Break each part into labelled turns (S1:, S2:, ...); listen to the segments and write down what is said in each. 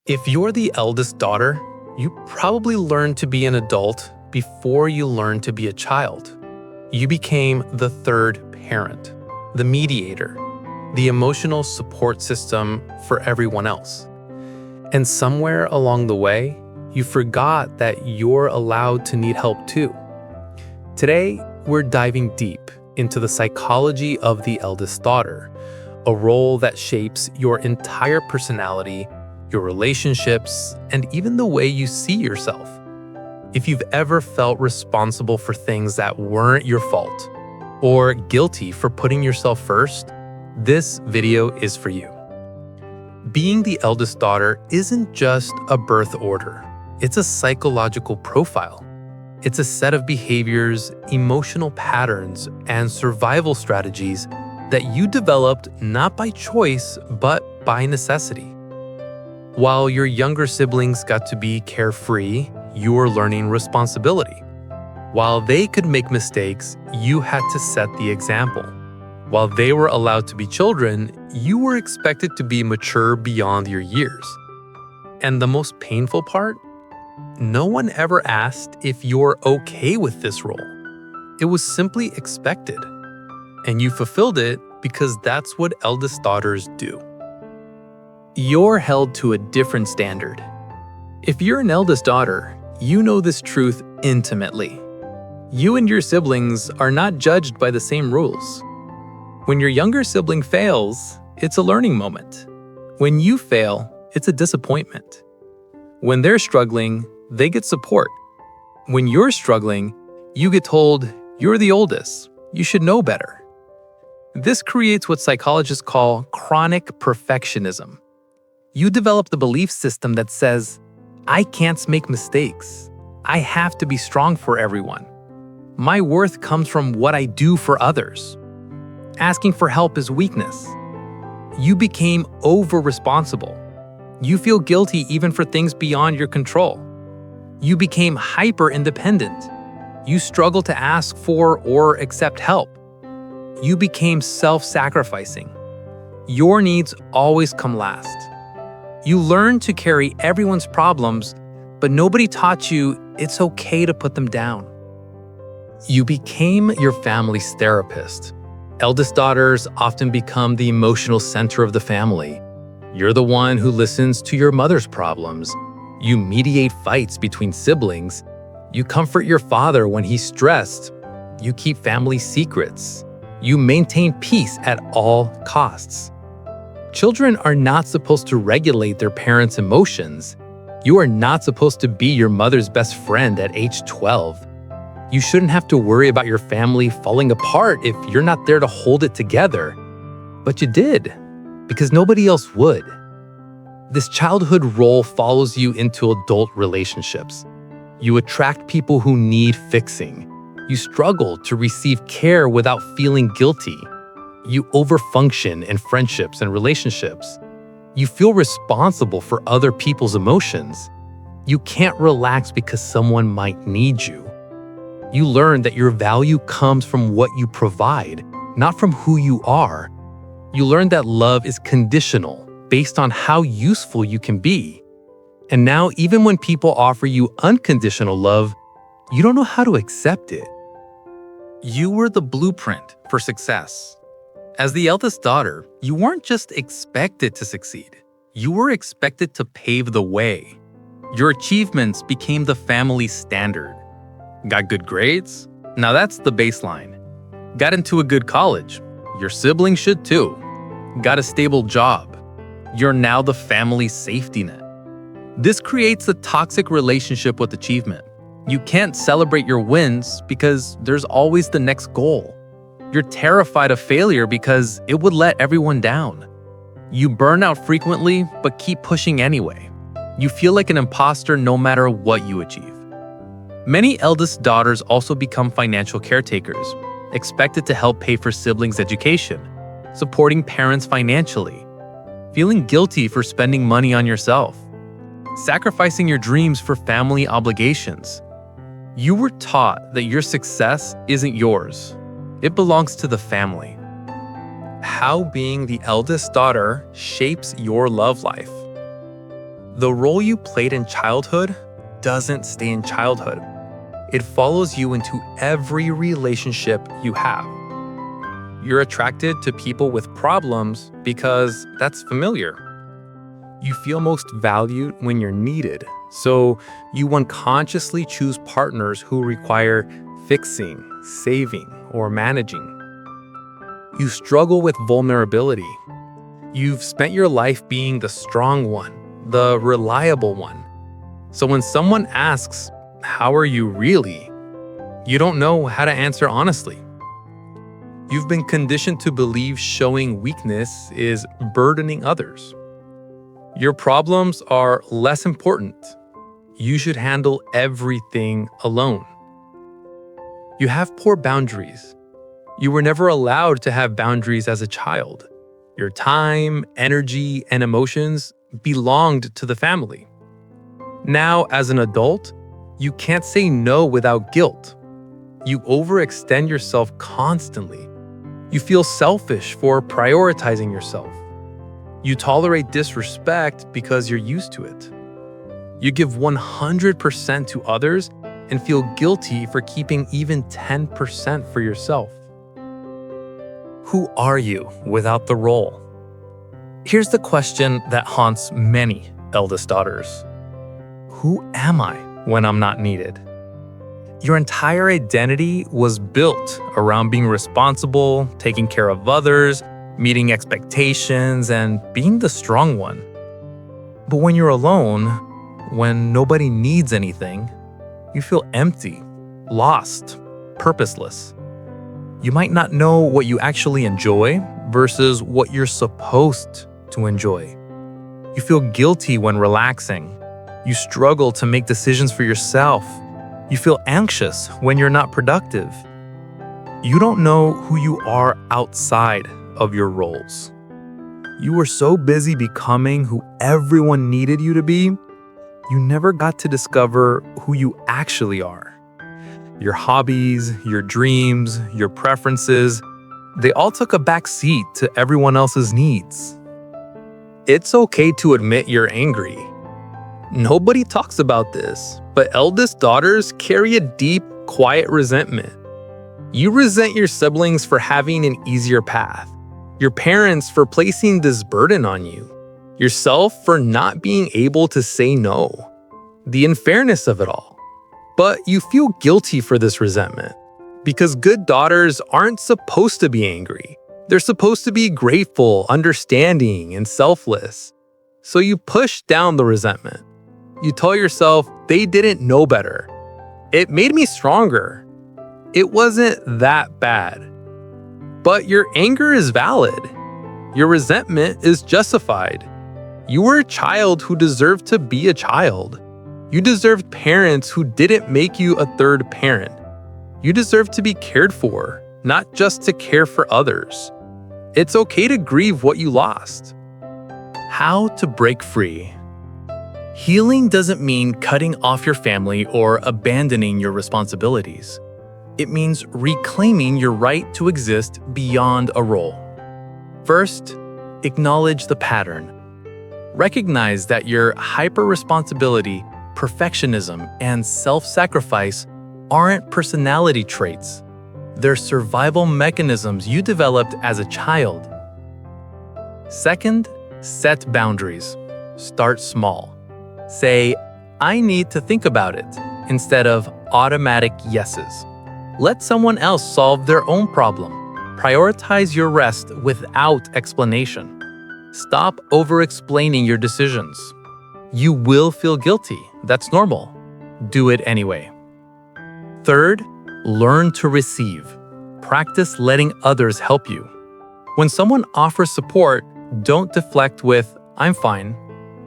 S1: If you're the eldest daughter, you probably learned to be an adult before you learned to be a child. You became the third parent, the mediator, the emotional support system for everyone else. And somewhere along the way, you forgot that you're allowed to need help too. Today, we're diving deep into the psychology of the eldest daughter, a role that shapes your entire personality, your relationships, and even the way you see yourself. If you've ever felt responsible for things that weren't your fault, or guilty for putting yourself first, this video is for you. Being the eldest daughter isn't just a birth order. It's a psychological profile. It's a set of behaviors, emotional patterns, and survival strategies that you developed not by choice, but by necessity. While your younger siblings got to be carefree, you were learning responsibility. While they could make mistakes, you had to set the example. While they were allowed to be children, you were expected to be mature beyond your years. And the most painful part? No one ever asked if you're okay with this role. It was simply expected. And you fulfilled it because that's what eldest daughters do. You're held to a different standard. If you're an eldest daughter, you know this truth intimately. You and your siblings are not judged by the same rules. When your younger sibling fails, it's a learning moment. When you fail, it's a disappointment. When they're struggling, they get support. When you're struggling, you get told, you're the oldest, you should know better. This creates what psychologists call chronic perfectionism. You develop the belief system that says, I can't make mistakes. I have to be strong for everyone. My worth comes from what I do for others. Asking for help is weakness. You became over-responsible. You feel guilty even for things beyond your control. You became hyper-independent. You struggle to ask for or accept help. You became self-sacrificing. Your needs always come last. You learned to carry everyone's problems, but nobody taught you it's okay to put them down. You became your family's therapist. Eldest daughters often become the emotional center of the family. You're the one who listens to your mother's problems. You mediate fights between siblings. You comfort your father when he's stressed. You keep family secrets. You maintain peace at all costs. Children are not supposed to regulate their parents' emotions. You are not supposed to be your mother's best friend at age 12. You shouldn't have to worry about your family falling apart if you're not there to hold it together. But you did, because nobody else would. This childhood role follows you into adult relationships. You attract people who need fixing. You struggle to receive care without feeling guilty. You overfunction in friendships and relationships. You feel responsible for other people's emotions. You can't relax because someone might need you. You learn that your value comes from what you provide, not from who you are. You learn that love is conditional, based on how useful you can be. And now, even when people offer you unconditional love, you don't know how to accept it. You were the blueprint for success. As the eldest daughter, you weren't just expected to succeed. You were expected to pave the way. Your achievements became the family's standard. Got good grades? Now that's the baseline. Got into a good college? Your siblings should too. Got a stable job? You're now the family's safety net. This creates a toxic relationship with achievement. You can't celebrate your wins because there's always the next goal. You're terrified of failure because it would let everyone down. You burn out frequently but keep pushing anyway. You feel like an imposter no matter what you achieve. Many eldest daughters also become financial caretakers, expected to help pay for siblings' education, supporting parents financially, feeling guilty for spending money on yourself, sacrificing your dreams for family obligations. You were taught that your success isn't yours. It belongs to the family. How being the eldest daughter shapes your love life. The role you played in childhood doesn't stay in childhood. It follows you into every relationship you have. You're attracted to people with problems because that's familiar. You feel most valued when you're needed, so you unconsciously choose partners who require fixing, saving, or managing. You struggle with vulnerability. You've spent your life being the strong one, the reliable one. So when someone asks, "How are you really?" you don't know how to answer honestly. You've been conditioned to believe showing weakness is burdening others. Your problems are less important. You should handle everything alone. You have poor boundaries. You were never allowed to have boundaries as a child. Your time, energy, and emotions belonged to the family. Now, as an adult, you can't say no without guilt. You overextend yourself constantly. You feel selfish for prioritizing yourself. You tolerate disrespect because you're used to it. You give 100% to others and feel guilty for keeping even 10% for yourself. Who are you without the role? Here's the question that haunts many eldest daughters. Who am I when I'm not needed? Your entire identity was built around being responsible, taking care of others, meeting expectations, and being the strong one. But when you're alone, when nobody needs anything, you feel empty, lost, purposeless. You might not know what you actually enjoy versus what you're supposed to enjoy. You feel guilty when relaxing. You struggle to make decisions for yourself. You feel anxious when you're not productive. You don't know who you are outside of your roles. You were so busy becoming who everyone needed you to be, you never got to discover who you actually are. Your hobbies, your dreams, your preferences, they all took a back seat to everyone else's needs. It's okay to admit you're angry. Nobody talks about this, but eldest daughters carry a deep, quiet resentment. You resent your siblings for having an easier path, your parents for placing this burden on you, yourself for not being able to say no, the unfairness of it all. But you feel guilty for this resentment because good daughters aren't supposed to be angry. They're supposed to be grateful, understanding, and selfless. So you push down the resentment. You tell yourself they didn't know better. It made me stronger. It wasn't that bad. But your anger is valid. Your resentment is justified. You were a child who deserved to be a child. You deserved parents who didn't make you a third parent. You deserve to be cared for, not just to care for others. It's okay to grieve what you lost. How to break free. Healing doesn't mean cutting off your family or abandoning your responsibilities. It means reclaiming your right to exist beyond a role. First, acknowledge the pattern. Recognize that your hyper-responsibility, perfectionism, and self-sacrifice aren't personality traits. They're survival mechanisms you developed as a child. Second, set boundaries. Start small. Say, "I need to think about it," instead of automatic yeses. Let someone else solve their own problem. Prioritize your rest without explanation. Stop over-explaining your decisions. You will feel guilty. That's normal. Do it anyway. Third, learn to receive. Practice letting others help you. When someone offers support, don't deflect with, "I'm fine."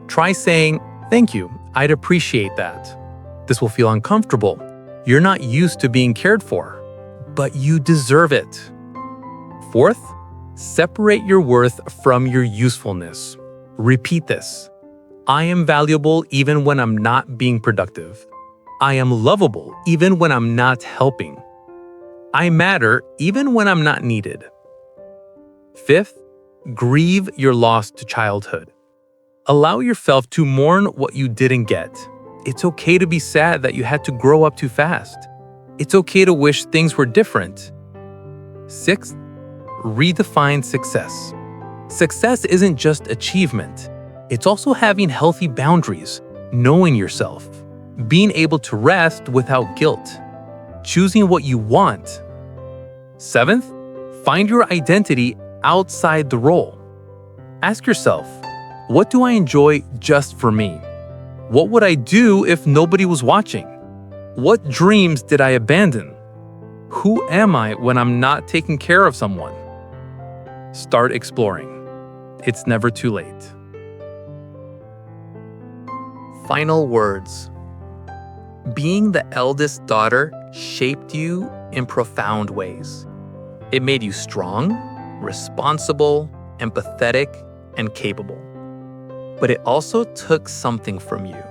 S1: Try saying, "Thank you, I'd appreciate that." This will feel uncomfortable. You're not used to being cared for, but you deserve it. Fourth, separate your worth from your usefulness. Repeat this. I am valuable even when I'm not being productive. I am lovable even when I'm not helping. I matter even when I'm not needed. Fifth, grieve your loss to childhood. Allow yourself to mourn what you didn't get. It's okay to be sad that you had to grow up too fast. It's okay to wish things were different. 6th, redefine success. Success isn't just achievement. It's also having healthy boundaries, knowing yourself, being able to rest without guilt, choosing what you want. 7th, find your identity outside the role. Ask yourself, what do I enjoy just for me? What would I do if nobody was watching? What dreams did I abandon? Who am I when I'm not taking care of someone? Start exploring. It's never too late. Final words. Being the eldest daughter shaped you in profound ways. It made you strong, responsible, empathetic, and capable. But it also took something from you.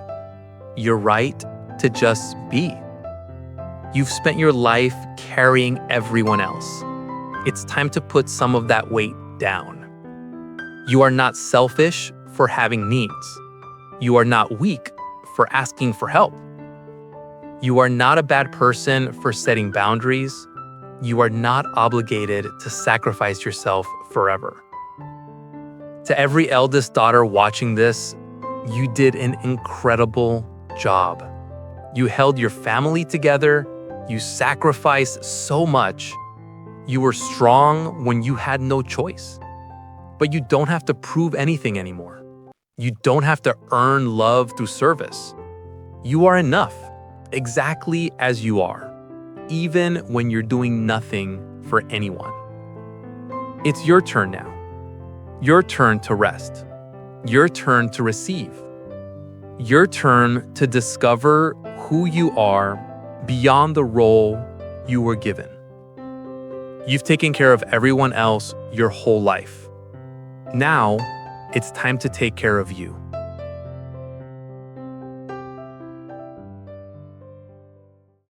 S1: Your right to just be. You've spent your life carrying everyone else. It's time to put some of that weight down. You are not selfish for having needs. You are not weak for asking for help. You are not a bad person for setting boundaries. You are not obligated to sacrifice yourself forever. To every eldest daughter watching this, you did an incredible job. You held your family together. You sacrificed so much. You were strong when you had no choice. But you don't have to prove anything anymore. You don't have to earn love through service. You are enough, exactly as you are, even when you're doing nothing for anyone. It's your turn now. Your turn to rest. Your turn to receive. Your turn to discover who you are beyond the role you were given. You've taken care of everyone else your whole life. Now, it's time to take care of you.